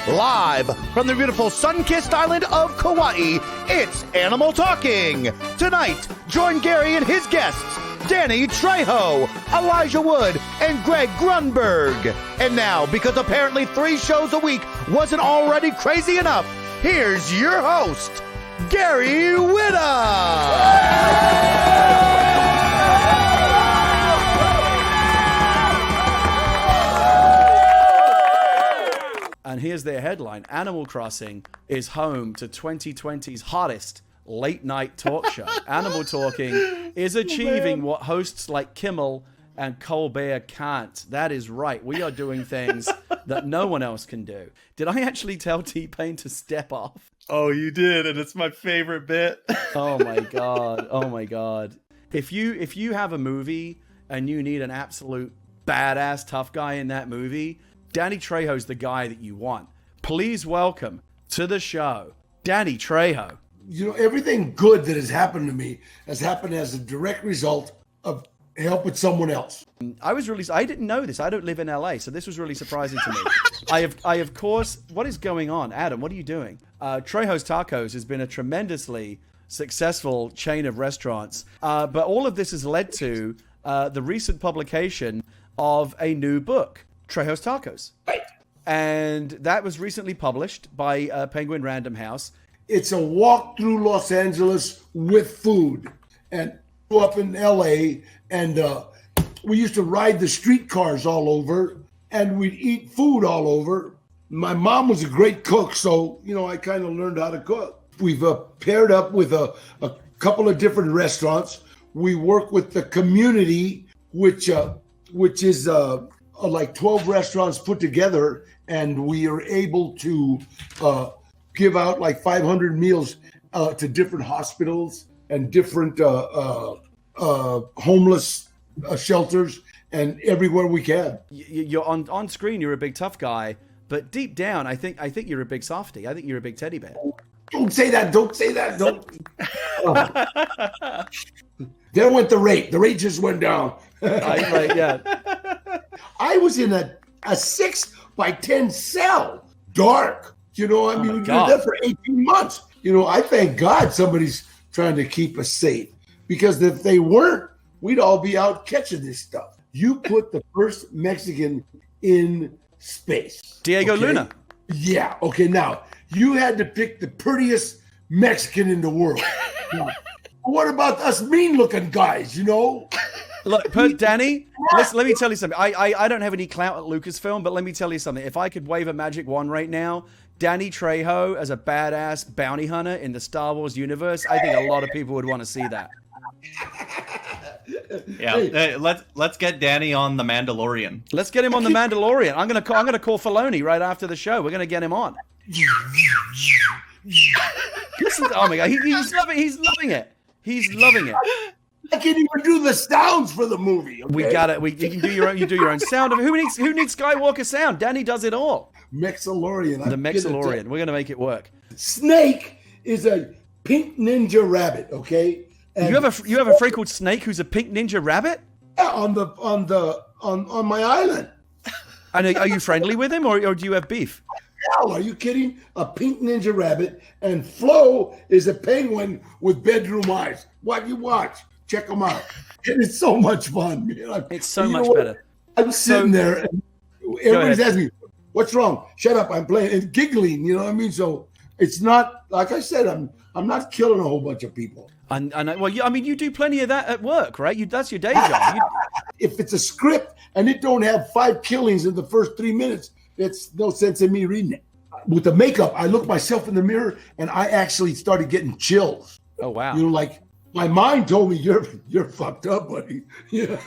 Live from the beautiful sun-kissed island of Kauai, it's Animal Talking. Tonight, join Gary and his guests, Danny Trejo, Elijah Wood, and Greg Grunberg. And now, because apparently 3 shows a week wasn't already crazy enough, here's your host, Gary Whitta. And here's their headline: Animal Crossing is home to 2020's hottest late-night talk show. Animal Talking is achieving what hosts like Kimmel and Colbert can't. That is right. We are doing things that no one else can do. Did I actually tell T-Pain to step off? Oh, you did, and it's my favorite bit. Oh my god. Oh my god. If you have a movie and you need an absolute badass tough guy in that movie, Danny Trejo's the guy that you want. Please welcome to the show, Danny Trejo. You know, everything good that has happened to me has happened as a direct result of help with someone else. I didn't know this. I don't live in LA, so this was really surprising to me. I of course, what is going on? Adam, what are you doing? Trejo's Tacos has been a tremendously successful chain of restaurants, but all of this has led to the recent publication of a new book, Trejo's Tacos. Right. And that was recently published by Penguin Random House. It's a walk through Los Angeles with food. And up in LA, and we used to ride the streetcars all over, and we'd eat food all over. My mom was a great cook, so, you know, I kind of learned how to cook. We've paired up with a couple of different restaurants. We work with the community, which is like 12 restaurants put together, and we are able to give out like 500 meals to different hospitals and different homeless shelters, and everywhere we can. You're on screen, you're a big tough guy, but deep down, I think you're a big softie. I think you're a big teddy bear. Don't say that. Don't say that. Don't. There went the rate. The rate just went down. Yeah. I was in a 6x10 cell, dark. You know, I mean, we did that for 18 months. You know, I thank God somebody's trying to keep us safe, because if they weren't, we'd all be out catching this stuff. You put the first Mexican in space. Diego Luna. Yeah. Okay. Now, you had to pick the prettiest Mexican in the world. Now, what about us mean-looking guys, you know? Look, Danny, let me tell you something. I don't have any clout at Lucasfilm, but let me tell you something. If I could wave a magic wand right now, Danny Trejo as a badass bounty hunter in the Star Wars universe, I think a lot of people would want to see that. Yeah, hey, let's get Danny on The Mandalorian. Let's get him on The Mandalorian. I'm gonna call Filoni right after the show. We're gonna get him on. Listen, oh my God, he's loving it. He's loving it. I can't even do the sounds for the movie. Okay? We got it. You can do your own. You do your own sound. Who needs Skywalker sound? Danny does it all. Mexalorian. The Mexalorian. We're gonna make it work. Snake is a pink ninja rabbit. Okay. And you have a friend called Snake who's a pink ninja rabbit? Yeah, on my island. And are you friendly with him, or do you have beef? Hell, are you kidding? A pink ninja rabbit, and Flo is a penguin with bedroom eyes. What you watch? Check them out. It is so much fun, man. It's so much better. I'm sitting there, and everybody's asking me, "What's wrong?" Shut up! I'm playing and giggling. You know what I mean? So it's not like I said. I'm not killing a whole bunch of people. And well, I mean, you do plenty of that at work, right? That's your day job. If it's a script and it don't have 5 killings in the first 3 minutes, it's no sense in me reading it. With the makeup, I look myself in the mirror and I actually started getting chills. Oh wow! You know, like my mind told me you're fucked up, buddy. Yeah.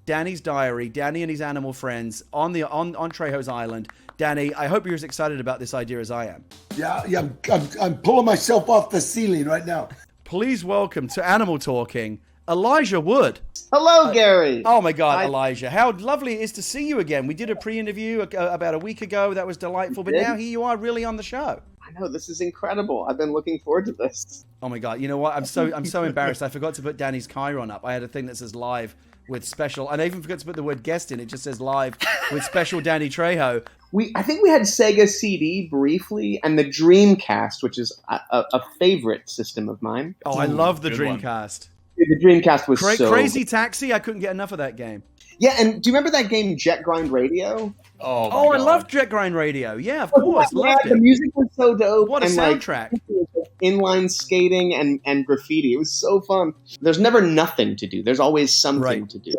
Danny's diary. Danny and his animal friends on Trejo's Island. Danny, I hope you're as excited about this idea as I am. Yeah. I'm pulling myself off the ceiling right now. Please welcome to Animal Talking, Elijah Wood. Hello, Gary. Oh my God, Elijah! How lovely it is to see you again. We did a pre-interview about a week ago. That was delightful. But now here you are, really on the show. I know, this is incredible. I've been looking forward to this. Oh my God! You know what? I'm so embarrassed. I forgot to put Danny's Chiron up. I had a thing that says live with special, and I even forgot to put the word guest in. It just says live with special Danny Trejo. I think we had Sega CD briefly, and the Dreamcast, which is a favorite system of mine. Oh, I love the Good one. Dreamcast. The Dreamcast was so Crazy Taxi. I couldn't get enough of that game. Yeah, and do you remember that game Jet Grind Radio? Oh, my Oh, I God. love Jet Grind Radio. Yeah, of course. Yeah, Loved the it. music was so dope. What a and, soundtrack. Inline skating and graffiti. It was so fun. There's never nothing to do. There's always something Right. to do.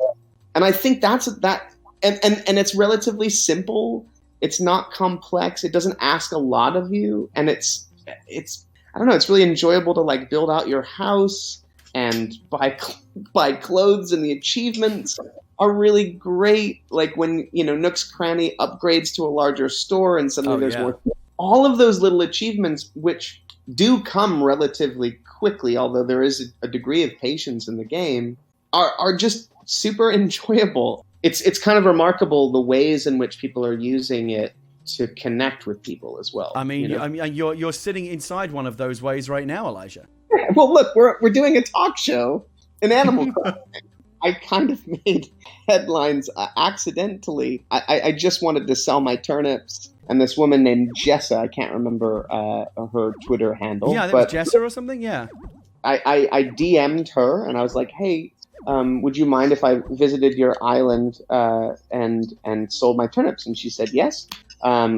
And I think that's that. And it's relatively simple. It's not complex. It doesn't ask a lot of you. And it's I don't know. It's really enjoyable to like build out your house and buy clothes, and the achievements are really great. Like when, Nook's Cranny upgrades to a larger store and suddenly there's more. All of those little achievements, which do come relatively quickly, although there is a degree of patience in the game, are just super enjoyable. It's kind of remarkable the ways in which people are using it to connect with people as well. I mean, you're sitting inside one of those ways right now, Elijah. Well, look, we're doing a talk show in Animal Crossing. I kind of made headlines accidentally. I just wanted to sell my turnips, and this woman named Jessa, I can't remember her Twitter handle. Yeah, that was Jessa or something. Yeah. I DM'd her, and I was like, hey, would you mind if I visited your island and sold my turnips? And she said yes.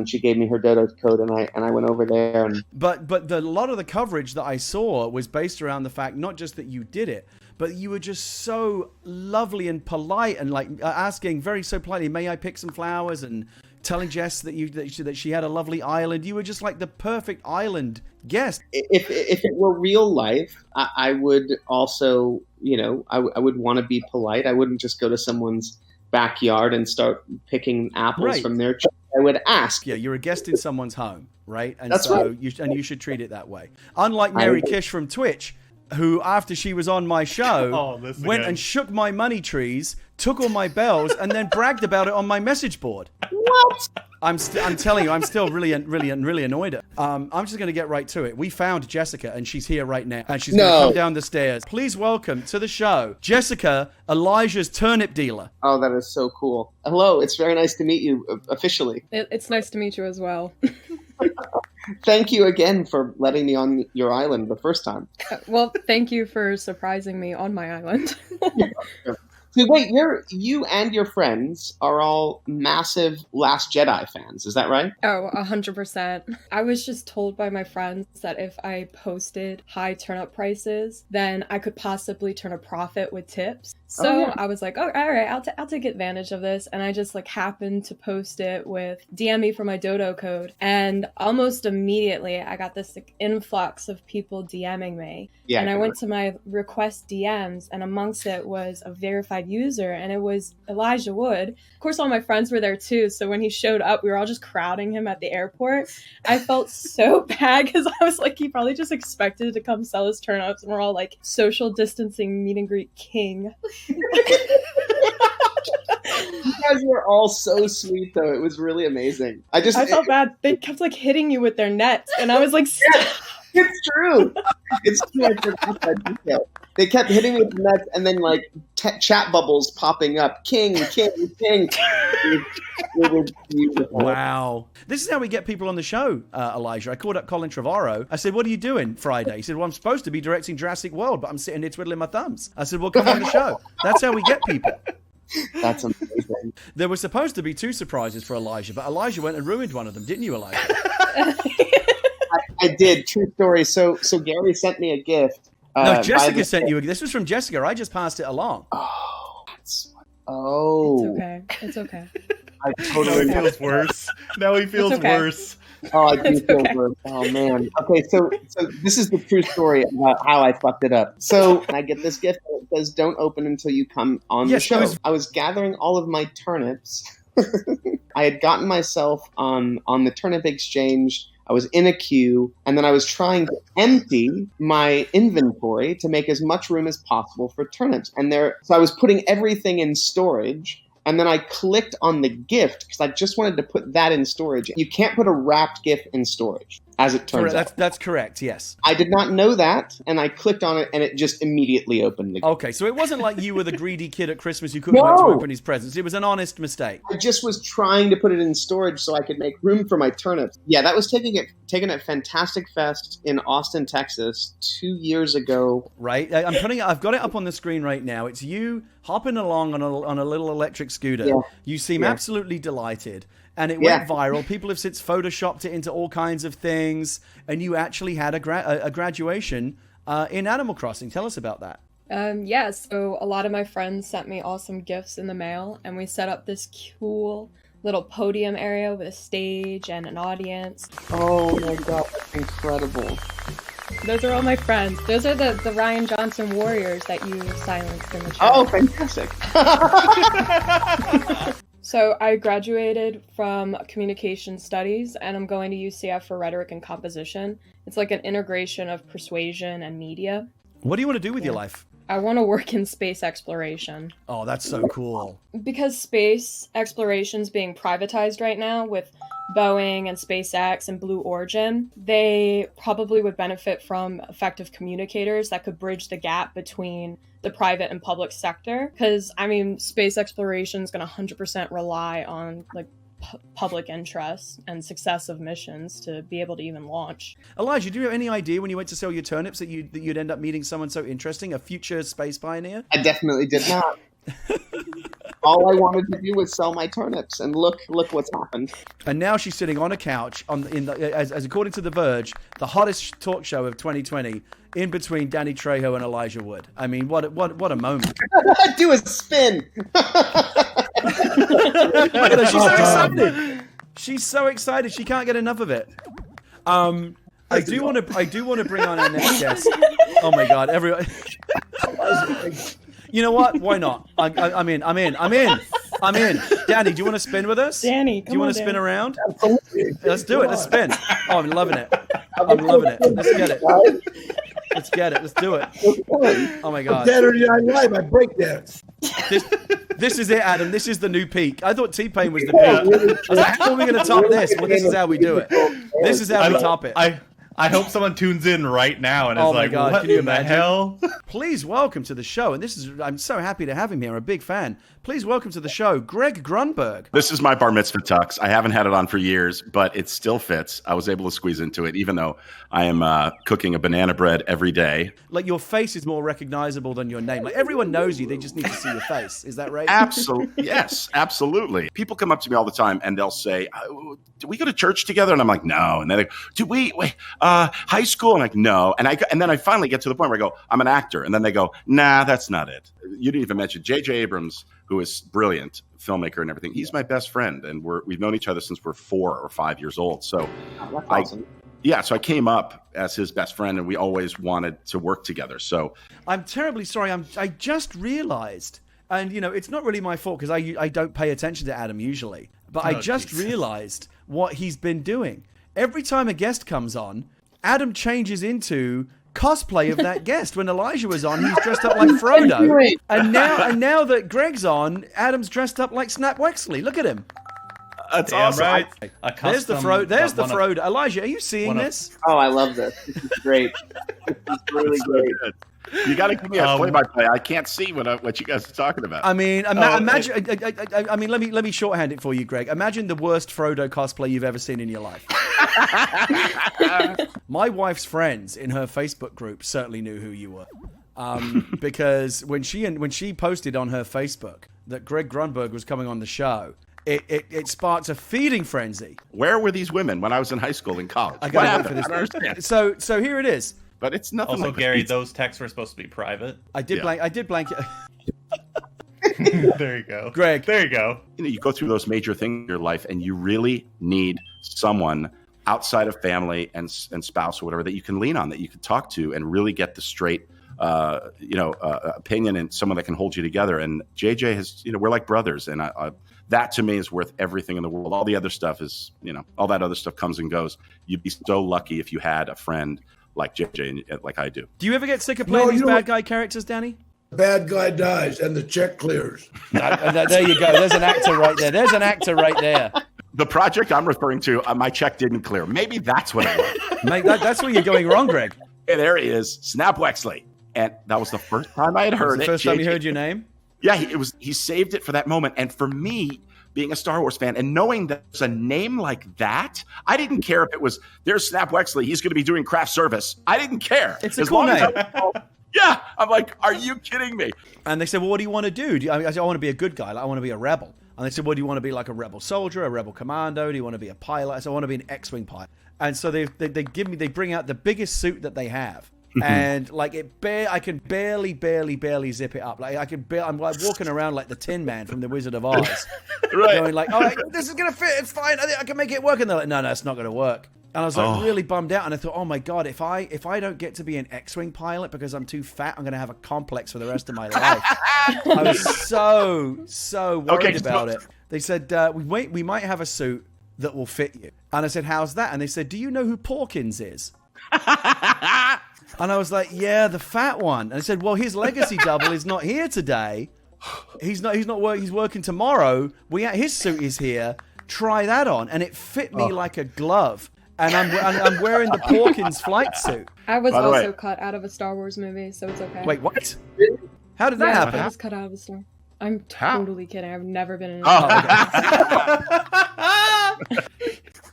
She gave me her dodo code, and I went over there. And But a lot of the coverage that I saw was based around the fact not just that you did it, but you were just so lovely and polite, and like asking very so politely, "May I pick some flowers?" and telling Jess that she had a lovely island. You were just like the perfect island guest. if it were real life, I would also, I would want to be polite. I wouldn't just go to someone's backyard and start picking apples from their tree. I would ask. Yeah, you're a guest in someone's home, right? And That's so right. you should treat it that way. Unlike Mary Kish from Twitch, who after she was on my show went and shook my money trees, took all my bells, and then bragged about it on my message board. What? I'm telling you, I'm still really annoyed at. I'm just going to get right to it. We found Jessica, and she's here right now, and she's going to come down the stairs. Please welcome to the show, Jessica, Elijah's turnip dealer. Oh, that is so cool. Hello, it's very nice to meet you officially. It's nice to meet you as well. Thank you again for letting me on your island the first time. Well, thank you for surprising me on my island. So wait, you and your friends are all massive Last Jedi fans, is that right? Oh, 100%. I was just told by my friends that if I posted high turnip prices, then I could possibly turn a profit with tips. So I was like, oh, all right, I'll take advantage of this. And I just happened to post it with DM me for my dodo code. And almost immediately I got this influx of people DMing me. Yeah. And I went to my request DMs, and amongst it was a verified user, and it was Elijah Wood. Of course, all my friends were there too. So when he showed up, we were all just crowding him at the airport. I felt so bad because I was like, he probably just expected to come sell his turnips, and we're all like social distancing meet and greet king. You guys were all so sweet, though. It was really amazing. I felt bad. They kept hitting you with their nets, and I was like, stop. It's true. It's true. I forgot that detail. They kept hitting me with the nets, and then chat bubbles popping up. King. It was beautiful. Wow. This is how we get people on the show, Elijah. I called up Colin Trevorrow. I said, what are you doing Friday? He said, well, I'm supposed to be directing Jurassic World, but I'm sitting here twiddling my thumbs. I said, well, come on the show. That's how we get people. That's amazing. There were supposed to be 2 surprises for Elijah, but Elijah went and ruined one of them, didn't you, Elijah? I did. True story. So Gary sent me a gift. No, Jessica sent you. This was from Jessica. I just passed it along. It's okay. It's okay. I Now totally he feels worse. Now he feels It's okay. worse. Oh, I do feel worse. Oh man. Okay, so this is the true story about how I fucked it up. So I get this gift that says, "Don't open until you come on the show." I was gathering all of my turnips. I had gotten myself on the turnip exchange. I was in a queue, and then I was trying to empty my inventory to make as much room as possible for turnips. So I was putting everything in storage, and then I clicked on the gift because I just wanted to put that in storage. You can't put a wrapped gift in storage. as it turns out. That's correct, yes. I did not know that, and I clicked on it, and it just immediately opened again. Okay, so it wasn't like you were the greedy kid at Christmas who couldn't wait to open his presents. It was an honest mistake. I just was trying to put it in storage so I could make room for my turnips. Yeah, that was taken at Fantastic Fest in Austin, Texas, 2 years ago. Right, I've got it up on the screen right now. It's you hopping along on a little electric scooter. Yeah. You seem absolutely delighted. And it went viral. People have since photoshopped it into all kinds of things. And you actually had a graduation in Animal Crossing. Tell us about that. So a lot of my friends sent me awesome gifts in the mail. And we set up this cool little podium area with a stage and an audience. Oh my god, that's incredible. Those are all my friends. Those are the Ryan Johnson Warriors that you silenced in the chat. Oh, fantastic. So I graduated from communication studies and I'm going to UCF for rhetoric and composition. It's like an integration of persuasion and media. What do you want to do with your life? I want to work in space exploration. Oh, that's so cool. Because space exploration's being privatized right now with Boeing and SpaceX and Blue Origin, they probably would benefit from effective communicators that could bridge the gap between the private and public sector. Because, space exploration is going to 100% rely on public interest and success of missions to be able to even launch. Elijah, do you have any idea when you went to sell your turnips that you'd end up meeting someone so interesting, a future space pioneer? I definitely did not. All I wanted to do was sell my turnips, and look what's happened. And now she's sitting on a couch, as according to The Verge, the hottest talk show of 2020, in between Danny Trejo and Elijah Wood. I mean, what a moment! Do a spin. Look at her, she's so excited. She's so excited. She can't get enough of it. I do want to bring on our next guest. Oh my God, everyone. You know what? Why not? I'm in. Danny, do you want to spin with us? Danny, do you want to spin around? Let's do it. Let's spin. Oh, I'm loving it. Let's get it. Let's do it. Oh my God. Saturday Night Live, I break dance. This is it, Adam. This is the new peak. I thought T-Pain was the peak. I was like, how are we going to top this? Well, this is how we do it. This is how we top it. I hope someone tunes in right now and is like, God, what can you in the imagine? hell? Please welcome to the show, and I'm so happy to have him here. I'm a big fan. Please welcome to the show, Greg Grunberg. This is my bar mitzvah tux. I haven't had it on for years, but it still fits. I was able to squeeze into it, even though I am cooking a banana bread every day. Like, your face is more recognizable than your name. Like, everyone knows you. They just need to see your face. Is that right? Absolutely. Yes, absolutely. People come up to me all the time, and they'll say, do we go to church together? And I'm like, no. And then they go, do we? Wait, high school? I'm like, no. And then I finally get to the point where I go, I'm an actor. And then they go, nah, that's not it. You didn't even mention J.J. Abrams, who is brilliant filmmaker and everything. He's my best friend, and we've known each other since we're 4 or 5 years old. So that's awesome. So I came up as his best friend, and we always wanted to work together. So I'm terribly sorry. I just realized, and it's not really my fault because I don't pay attention to Adam usually, but I just realized what he's been doing. Every time a guest comes on, Adam changes into cosplay of that guest. When Elijah was on, he's dressed up like Frodo, and now that Greg's on, Adam's dressed up like Snap Wexley. Look at him. That's awesome. Right. There's the Frodo. Elijah, are you seeing this? Oh, I love this. This is great. This is really great. You got to give me a play-by-play. I can't see what you guys are talking about. I mean, imagine. I mean, let me shorthand it for you, Greg. Imagine the worst Frodo cosplay you've ever seen in your life. My wife's friends in her Facebook group certainly knew who you were, because when she posted on her Facebook that Greg Grunberg was coming on the show, it sparked a feeding frenzy. Where were these women when I was in high school and college? I got wait for this. So here it is. But it's nothing. Also, like Gary, those texts were supposed to be private. I did blank it. There you go, Greg. There you go. You go through those major things in your life, and you really need someone outside of family and spouse or whatever that you can lean on, that you can talk to, and really get the straight, opinion, and someone that can hold you together. And JJ has, we're like brothers, and that to me is worth everything in the world. All the other stuff is, all that other stuff comes and goes. You'd be so lucky if you had a friend like JJ, like I do. Do you ever get sick of playing these bad guy characters, Danny? Bad guy dies and the check clears. There you go. There's an actor right there. The project I'm referring to, my check didn't clear. Maybe that's what it was. Mate, that's where you're going wrong, Greg. Hey, there he is, Snap Wexley. And that was the first time I had heard The it. first time you heard your name? Yeah, he saved it for that moment. And for me, being a Star Wars fan and knowing that there's a name like that, I didn't care if it was, there's Snap Wexley, he's going to be doing craft service. I didn't care. It's a cool name. Yeah, I'm like, are you kidding me? And they said, well, what do you want to do? I said, I want to be a good guy. Like, I want to be a rebel. And they said, well, do you want to be like a rebel soldier, a rebel commando? Do you want to be a pilot? I said, I want to be an X-Wing pilot. And so they bring out the biggest suit that they have. And like I can barely zip it up. Like I'm like walking around like the Tin Man from the Wizard of Oz, Right. going like, "Oh, this is gonna fit. It's fine. I can make it work." And they're like, "No, it's not gonna work." And I was like really bummed out. And I thought, "Oh my god, if I don't get to be an X-Wing pilot because I'm too fat, I'm gonna have a complex for the rest of my life." I was so worried about it. They said, "We might have a suit that will fit you." And I said, "How's that?" And they said, "Do you know who Porkins is?" And I was like, yeah, the fat one. And I said, well, his legacy double is not here today. He's working tomorrow. His suit is here. Try that on. And it fit me like a glove. And I'm wearing the Porkins flight suit. I was also cut out of a Star Wars movie, so it's okay. Wait, what? How did that happen? I was cut out of a Star. I'm totally kidding. I've never been in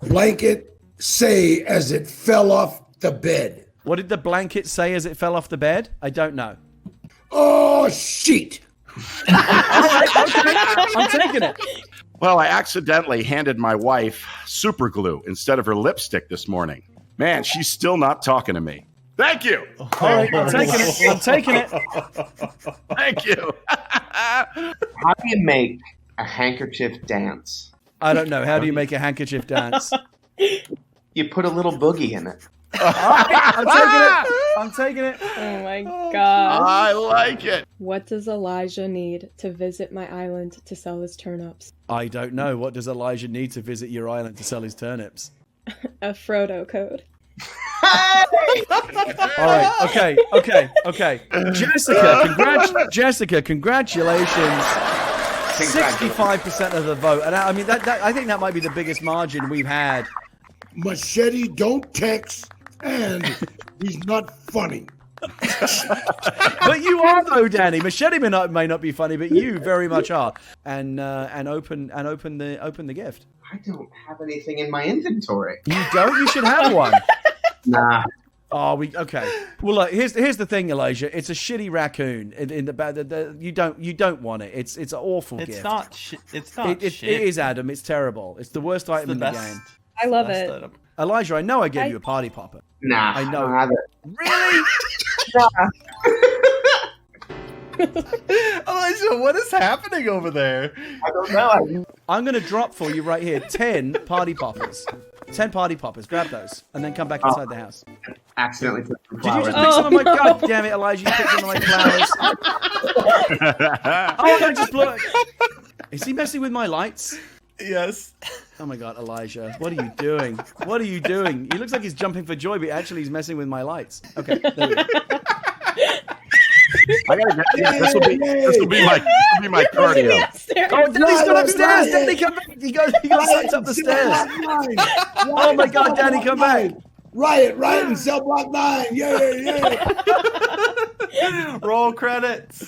Blanket say as it fell off the bed. What did the blanket say as it fell off the bed? I don't know. Oh, shit. I'm taking it. Well, I accidentally handed my wife super glue instead of her lipstick this morning. Man, she's still not talking to me. Thank you. All right, I'm taking it. Thank you. How do you make a handkerchief dance? I don't know. How do you make a handkerchief dance? You put a little boogie in it. I'm taking it. Oh my god. I like it. What does Elijah need to visit my island to sell his turnips? I don't know. What does Elijah need to visit your island to sell his turnips? A Frodo code. All right. Okay. Jessica, congratulations. 65% of the vote. And I mean, I think that might be the biggest margin we've had. Machete don't text, and he's not funny. But you are though, Danny. Machete may not be funny, but you very much are. And open the gift. I don't have anything in my inventory. You don't? You should have one. Nah. Oh, okay. Well, look, here's the thing, Elijah. It's a shitty raccoon. In the you don't want it. It's an awful gift. It's not shit. It is, Adam. It's terrible. It's the worst item in the game. I love it. Elijah, I know I gave you a party popper. Nah. I know. don't have it. Really? Elijah, what is happening over there? I don't know. I'm going to drop for you right here 10 party poppers. 10 party poppers. Grab those and then come back inside the house. Accidentally took some Did you flowers. just pick some of my... God damn it, Elijah. You picked some of my flowers. Oh, I just blew it. Is he messing with my lights? Yes. Oh my god, Elijah. What are you doing? What are you doing? He looks like he's jumping for joy, but actually he's messing with my lights. Okay, there we go. I gotta get this will be my cardio. Oh, Danny's gone upstairs! Danny, come back! He goes sucked up the stairs. Oh my god, Danny, come back! Riot in cell block 9. Yeah. Roll credits.